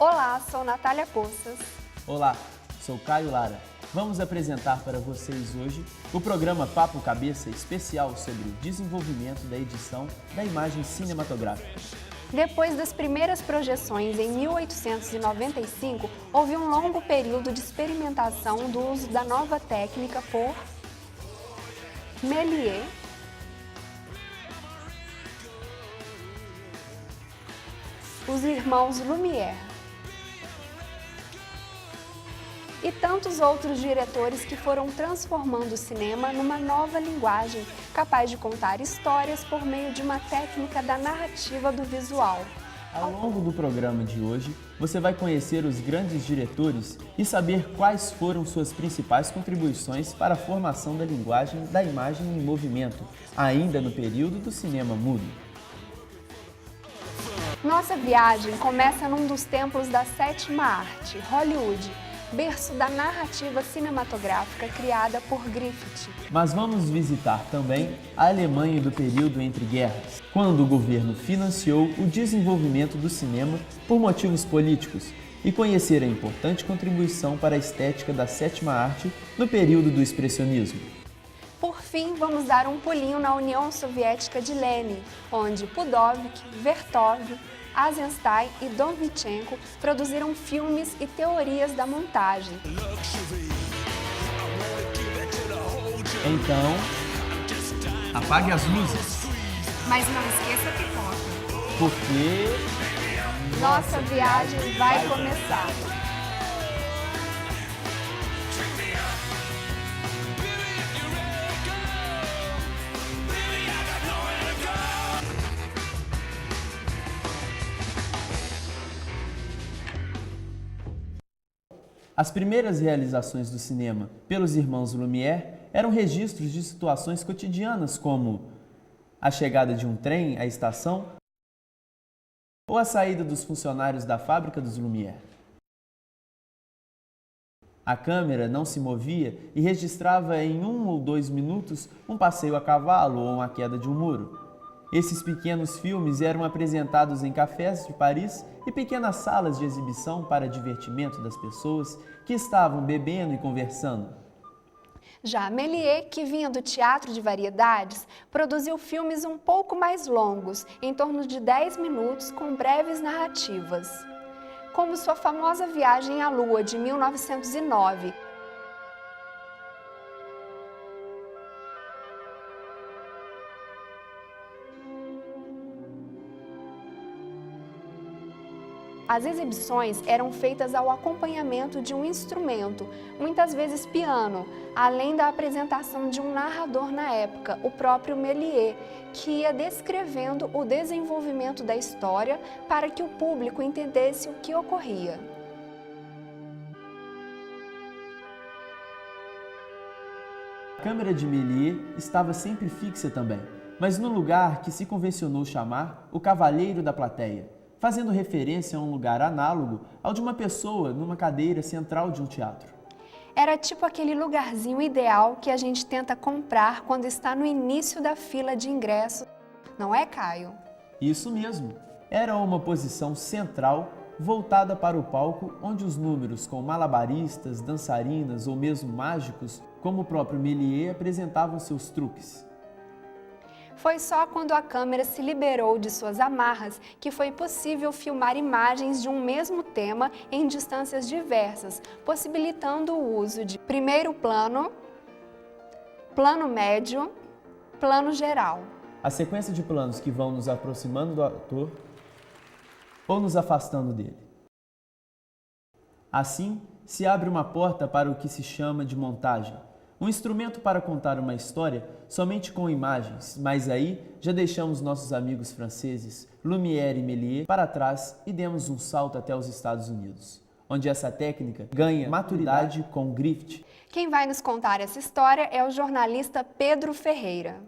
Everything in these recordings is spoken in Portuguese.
Olá, sou Natália Poças. Olá, sou Caio Lara. Vamos apresentar para vocês hoje o programa Papo Cabeça especial sobre o desenvolvimento da edição da imagem cinematográfica. Depois das primeiras projeções em 1895, houve um longo período de experimentação do uso da nova técnica por Méliès, os irmãos Lumière e tantos outros diretores que foram transformando o cinema numa nova linguagem capaz de contar histórias por meio de uma técnica da narrativa do visual. Ao longo do programa de hoje, você vai conhecer os grandes diretores e saber quais foram suas principais contribuições para a formação da linguagem da imagem em movimento, ainda no período do cinema mudo. Nossa viagem começa num dos templos da sétima arte, Hollywood, berço da narrativa cinematográfica criada por Griffith. Mas vamos visitar também a Alemanha do período entre guerras, quando o governo financiou o desenvolvimento do cinema por motivos políticos, e conhecer a importante contribuição para a estética da sétima arte no período do expressionismo. Por fim, vamos dar um pulinho na União Soviética de Lenin, onde Pudovik, Vertov, Eisenstein e Dovzhenko produziram filmes e teorias da montagem. Então, apague as luzes, Mas não esqueça a pipoca, porque nossa viagem vai começar. as primeiras realizações do cinema pelos irmãos Lumière eram registros de situações cotidianas como a chegada de um trem à estação ou a saída dos funcionários da fábrica dos Lumière. A câmera não se movia e registrava em 1 ou 2 minutos um passeio a cavalo ou uma queda de um muro. Esses pequenos filmes eram apresentados em cafés de Paris e pequenas salas de exibição para divertimento das pessoas que estavam bebendo e conversando. Já Méliès, que vinha do teatro de variedades, produziu filmes um pouco mais longos, em torno de 10 minutos, com breves narrativas, como sua famosa Viagem à Lua, de 1909. As exibições eram feitas ao acompanhamento de um instrumento, muitas vezes piano, além da apresentação de um narrador na época, o próprio Méliès, que ia descrevendo o desenvolvimento da história para que o público entendesse o que ocorria. A câmera de Méliès estava sempre fixa também, mas no lugar que se convencionou chamar o cavalheiro da plateia, fazendo referência a um lugar análogo ao de uma pessoa numa cadeira central de um teatro. Era tipo aquele lugarzinho ideal que a gente tenta comprar quando está no início da fila de ingresso, não é, Caio? Isso mesmo, era uma posição central voltada para o palco onde os números com malabaristas, dançarinas ou mesmo mágicos, como o próprio Méliès, apresentavam seus truques. Foi só quando a câmera se liberou de suas amarras que foi possível filmar imagens de um mesmo tema em distâncias diversas, possibilitando o uso de primeiro plano, plano médio, plano geral. A sequência de planos que vão nos aproximando do ator ou nos afastando dele. Assim, se abre uma porta para o que se chama de montagem. Um instrumento para contar uma história somente com imagens, mas aí já deixamos nossos amigos franceses, Lumière e Méliès, para trás e demos um salto até os Estados Unidos, onde essa técnica ganha maturidade com Griffith. Quem vai nos contar essa história é o jornalista Pedro Ferreira.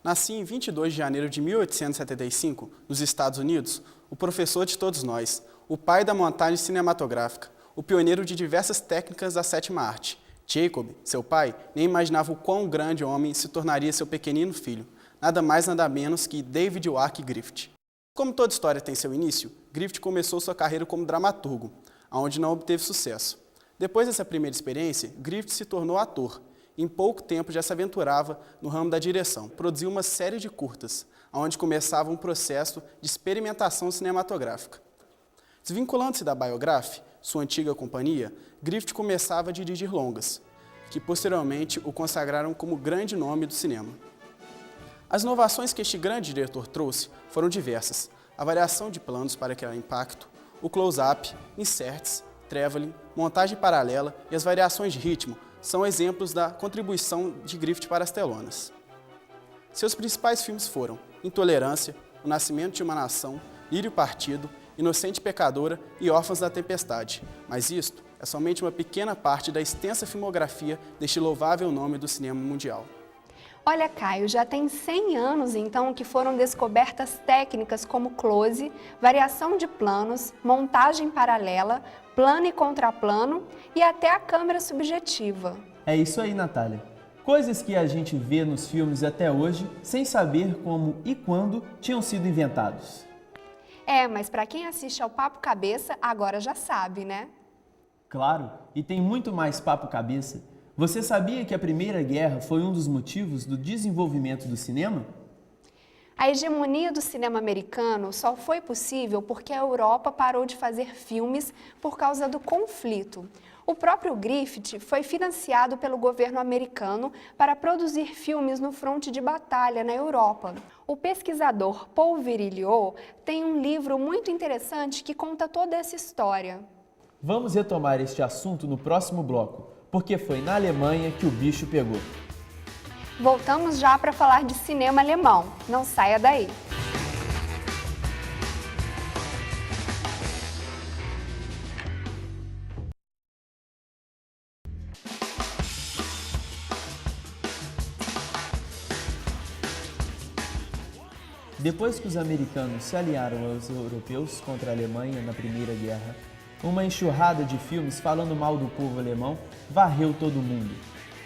Nasci em 22 de janeiro de 1875, nos Estados Unidos, o professor de todos nós, o pai da montagem cinematográfica, o pioneiro de diversas técnicas da sétima arte. Jacob, seu pai, nem imaginava o quão grande homem se tornaria seu pequenino filho, nada mais nada menos que David Wark Griffith. Como toda história tem seu início, Griffith começou sua carreira como dramaturgo, onde não obteve sucesso. Depois dessa primeira experiência, Griffith se tornou ator. Em pouco tempo já se aventurava no ramo da direção. Produziu uma série de curtas, onde começava um processo de experimentação cinematográfica. Desvinculando-se da Biograph, sua antiga companhia, Griffith começava a dirigir longas, que posteriormente o consagraram como grande nome do cinema. As inovações que este grande diretor trouxe foram diversas: a variação de planos para criar impacto, o close-up, inserts, travelling, montagem paralela e as variações de ritmo são exemplos da contribuição de Griffith para as telonas. Seus principais filmes foram Intolerância, O Nascimento de uma Nação, Lírio Partido, Inocente Pecadora e Órfãos da Tempestade, mas isto é somente uma pequena parte da extensa filmografia deste louvável nome do cinema mundial. Olha, Caio, já tem 100 anos, então, que foram descobertas técnicas como close, variação de planos, montagem paralela, plano e contraplano e até a câmera subjetiva. É isso aí, Natália. Coisas que a gente vê nos filmes até hoje sem saber como e quando tinham sido inventados. Mas para quem assiste ao Papo Cabeça, agora já sabe, né? Claro, e tem muito mais papo cabeça. Você sabia que a Primeira Guerra foi um dos motivos do desenvolvimento do cinema? A hegemonia do cinema americano só foi possível porque a Europa parou de fazer filmes por causa do conflito. O próprio Griffith foi financiado pelo governo americano para produzir filmes no fronte de batalha na Europa. O pesquisador Paul Virilio tem um livro muito interessante que conta toda essa história. Vamos retomar este assunto no próximo bloco, porque foi na Alemanha que o bicho pegou. Voltamos já para falar de cinema alemão. Não saia daí! Depois que os americanos se aliaram aos europeus contra a Alemanha na Primeira Guerra, uma enxurrada de filmes falando mal do povo alemão varreu todo mundo.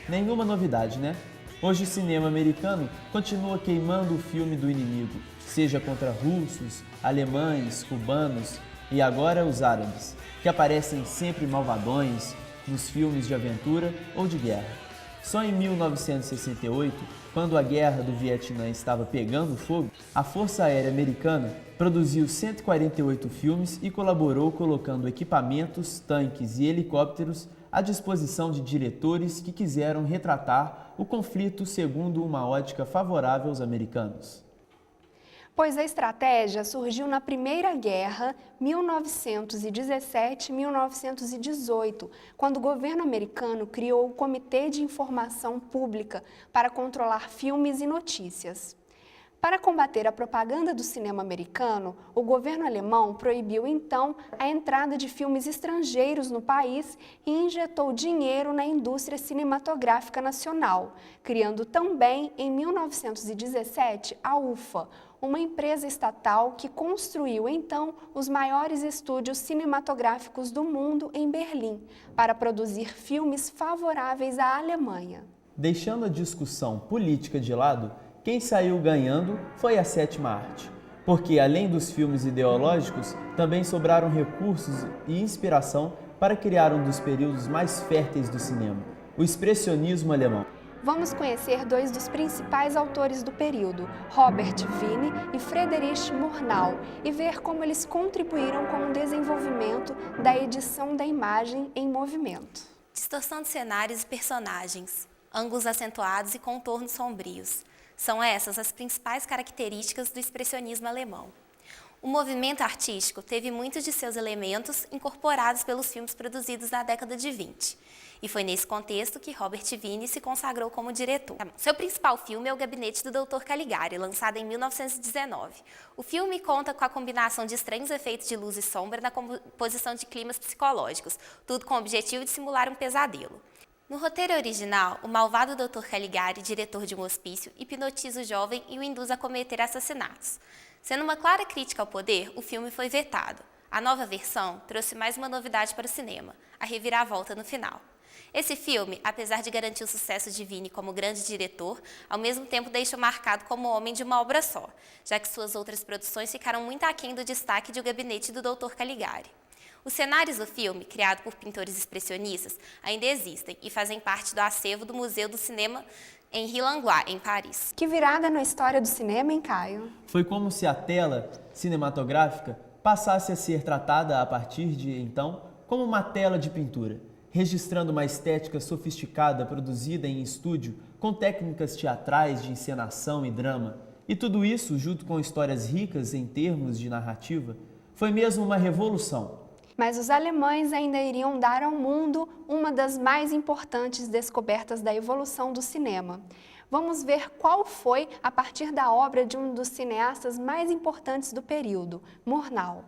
Nenhuma novidade, né? Hoje o cinema americano continua queimando o filme do inimigo, seja contra russos, alemães, cubanos e agora os árabes, que aparecem sempre malvadões nos filmes de aventura ou de guerra. Só em 1968, quando a guerra do Vietnã estava pegando fogo, a Força Aérea Americana produziu 148 filmes e colaborou colocando equipamentos, tanques e helicópteros à disposição de diretores que quiseram retratar o conflito segundo uma ótica favorável aos americanos. Pois a estratégia surgiu na Primeira Guerra, 1917-1918, quando o governo americano criou o Comitê de Informação Pública para controlar filmes e notícias. Para combater a propaganda do cinema americano, o governo alemão proibiu então a entrada de filmes estrangeiros no país e injetou dinheiro na indústria cinematográfica nacional, criando também, em 1917, a UFA, uma empresa estatal que construiu então os maiores estúdios cinematográficos do mundo em Berlim, para produzir filmes favoráveis à Alemanha. Deixando a discussão política de lado, quem saiu ganhando foi a sétima arte, porque além dos filmes ideológicos, também sobraram recursos e inspiração para criar um dos períodos mais férteis do cinema, o expressionismo alemão. Vamos conhecer dois dos principais autores do período, Robert Wiene e Friedrich Murnau, e ver como eles contribuíram com o desenvolvimento da edição da imagem em movimento. Distorção de cenários e personagens, ângulos acentuados e contornos sombrios. São essas as principais características do expressionismo alemão. O movimento artístico teve muitos de seus elementos incorporados pelos filmes produzidos na década de 20. E foi nesse contexto que Robert Wiene se consagrou como diretor. Seu principal filme é O Gabinete do Dr. Caligari, lançado em 1919. O filme conta com a combinação de estranhos efeitos de luz e sombra na composição de climas psicológicos, tudo com o objetivo de simular um pesadelo. No roteiro original, o malvado Dr. Caligari, diretor de um hospício, hipnotiza o jovem e o induz a cometer assassinatos. Sendo uma clara crítica ao poder, o filme foi vetado. A nova versão trouxe mais uma novidade para o cinema, a reviravolta no final. Esse filme, apesar de garantir o sucesso de Vini como grande diretor, ao mesmo tempo deixa marcado como homem de uma obra só, já que suas outras produções ficaram muito aquém do destaque de O Gabinete do Dr. Caligari. Os cenários do filme, criado por pintores expressionistas, ainda existem e fazem parte do acervo do Museu do Cinema em Rilangua, em Paris. Que virada na história do cinema, hein, Caio? Foi como se a tela cinematográfica passasse a ser tratada a partir de então como uma tela de pintura, registrando uma estética sofisticada produzida em estúdio com técnicas teatrais de encenação e drama. E tudo isso, junto com histórias ricas em termos de narrativa, foi mesmo uma revolução. Mas os alemães ainda iriam dar ao mundo uma das mais importantes descobertas da evolução do cinema. Vamos ver qual foi a partir da obra de um dos cineastas mais importantes do período, Murnau.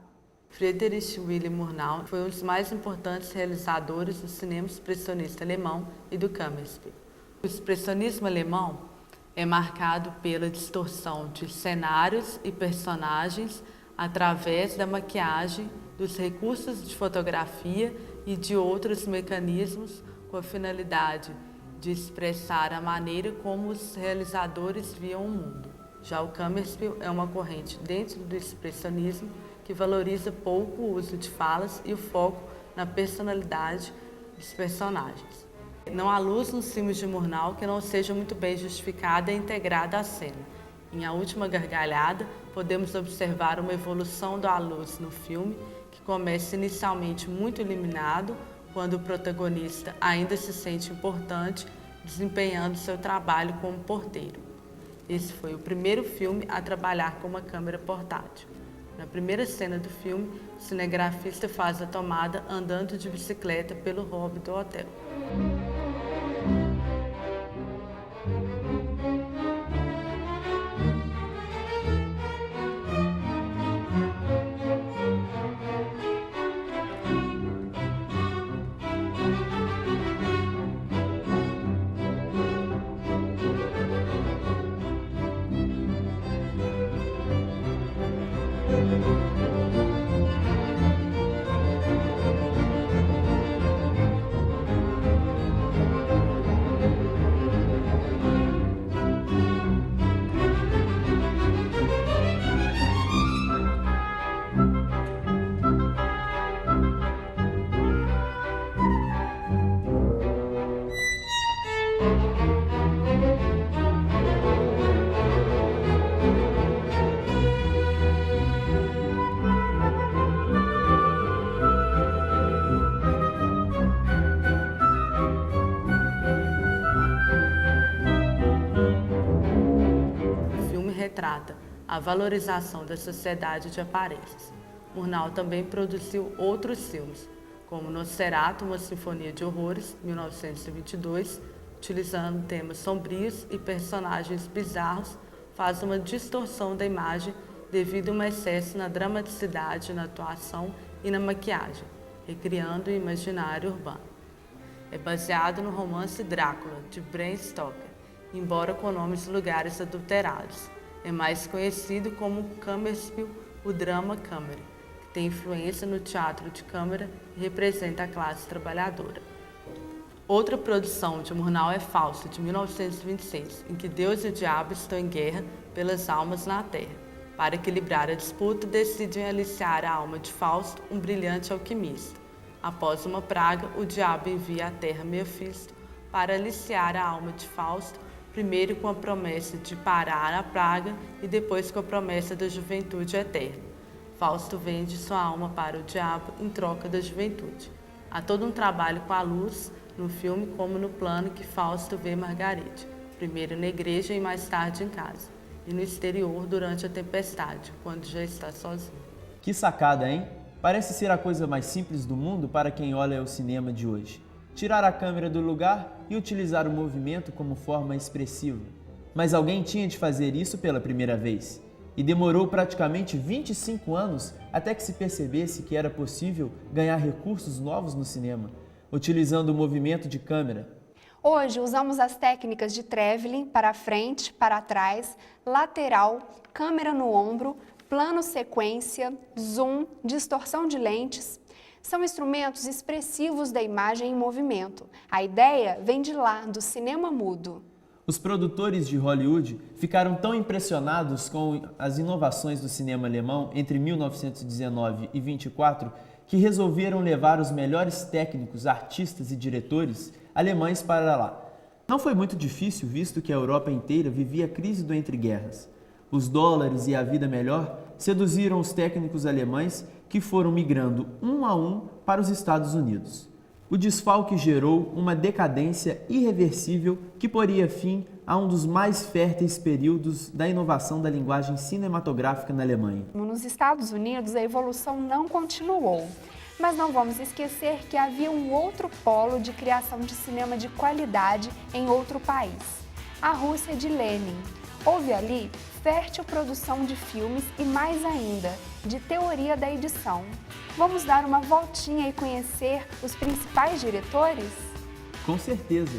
Friedrich Wilhelm Murnau foi um dos mais importantes realizadores do cinema expressionista alemão e do Kammerspiel. O expressionismo alemão é marcado pela distorção de cenários e personagens através da maquiagem, dos recursos de fotografia e de outros mecanismos com a finalidade de expressar a maneira como os realizadores viam o mundo. Já o Kammerspiel é uma corrente dentro do expressionismo que valoriza pouco o uso de falas e o foco na personalidade dos personagens. Não há luz nos filmes de Murnau que não seja muito bem justificada e integrada à cena. Em A Última Gargalhada, podemos observar uma evolução da luz no filme, que começa inicialmente muito iluminado, quando o protagonista ainda se sente importante, desempenhando seu trabalho como porteiro. Esse foi o primeiro filme a trabalhar com uma câmera portátil. Na primeira cena do filme, o cinegrafista faz a tomada andando de bicicleta pelo hall do hotel. Retrata a valorização da sociedade de aparências. Murnau também produziu outros filmes, como Nosferatu, uma sinfonia de horrores, 1922, utilizando temas sombrios e personagens bizarros, faz uma distorção da imagem devido a um excesso na dramaticidade, na atuação e na maquiagem, recriando o imaginário urbano. É baseado no romance Drácula, de Bram Stoker, embora com nomes de lugares adulterados. É mais conhecido como Kammerspiel, o drama Kammer, que tem influência no teatro de câmara e representa a classe trabalhadora. Outra produção de Murnau é Fausto, de 1926, em que Deus e o diabo estão em guerra pelas almas na Terra. Para equilibrar a disputa, decidem aliciar a alma de Fausto, um brilhante alquimista. Após uma praga, o diabo envia à Terra Mefisto para aliciar a alma de Fausto, primeiro com a promessa de parar a praga e depois com a promessa da juventude eterna. Fausto vende sua alma para o diabo em troca da juventude. Há todo um trabalho com a luz no filme como no plano que Fausto vê Margaride, primeiro na igreja e mais tarde em casa, e no exterior durante a tempestade, quando já está sozinho. Que sacada, hein? Parece ser a coisa mais simples do mundo para quem olha o cinema de hoje. Tirar a câmera do lugar e utilizar o movimento como forma expressiva. Mas alguém tinha de fazer isso pela primeira vez. E demorou praticamente 25 anos até que se percebesse que era possível ganhar recursos novos no cinema, utilizando o movimento de câmera. Hoje usamos as técnicas de travelling para frente, para trás, lateral, câmera no ombro, plano sequência, zoom, distorção de lentes. São instrumentos expressivos da imagem em movimento. A ideia vem de lá, do cinema mudo. Os produtores de Hollywood ficaram tão impressionados com as inovações do cinema alemão entre 1919 e 24 que resolveram levar os melhores técnicos, artistas e diretores alemães para lá. Não foi muito difícil, visto que a Europa inteira vivia a crise do entreguerras. Os dólares e a vida melhor seduziram os técnicos alemães que foram migrando um a um para os Estados Unidos. O desfalque gerou uma decadência irreversível que poria fim a um dos mais férteis períodos da inovação da linguagem cinematográfica na Alemanha. Nos Estados Unidos, a evolução não continuou. Mas não vamos esquecer que havia um outro polo de criação de cinema de qualidade em outro país, a Rússia de Lenin. Houve ali fértil produção de filmes e, mais ainda, de teoria da edição. Vamos dar uma voltinha e conhecer os principais diretores? Com certeza,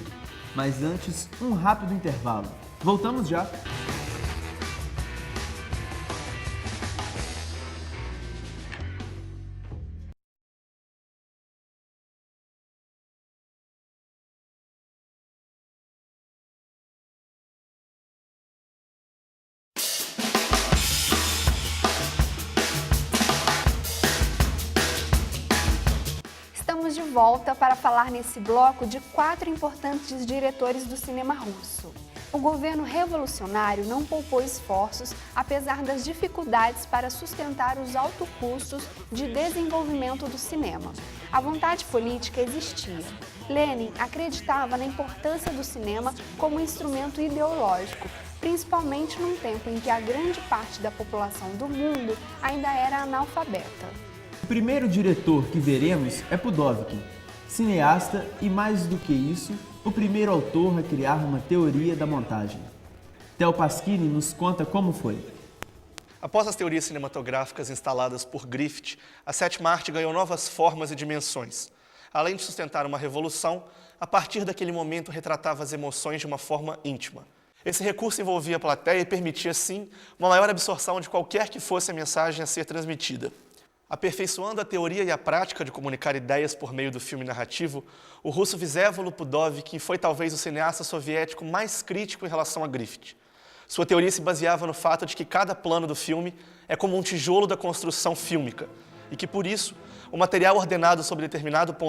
mas antes, um rápido intervalo. Voltamos já! Estamos de volta para falar nesse bloco de 4 importantes diretores do cinema russo. O governo revolucionário não poupou esforços, apesar das dificuldades para sustentar os altos custos de desenvolvimento do cinema. A vontade política existia. Lenin acreditava na importância do cinema como instrumento ideológico, principalmente num tempo em que a grande parte da população do mundo ainda era analfabeta. O primeiro diretor que veremos é Pudovkin, cineasta e, mais do que isso, o primeiro autor a criar uma teoria da montagem. Theo Pasquini nos conta como foi. Após as teorias cinematográficas instaladas por Griffith, a sétima arte ganhou novas formas e dimensões. Além de sustentar uma revolução, a partir daquele momento retratava as emoções de uma forma íntima. Esse recurso envolvia a plateia e permitia, sim, uma maior absorção de qualquer que fosse a mensagem a ser transmitida. Aperfeiçoando a teoria e a prática de comunicar ideias por meio do filme narrativo, o russo Vsevolod Pudovkin foi talvez o cineasta soviético mais crítico em relação a Griffith. Sua teoria se baseava no fato de que cada plano do filme é como um tijolo da construção fílmica e que, por isso, o material ordenado sobre determinado ponto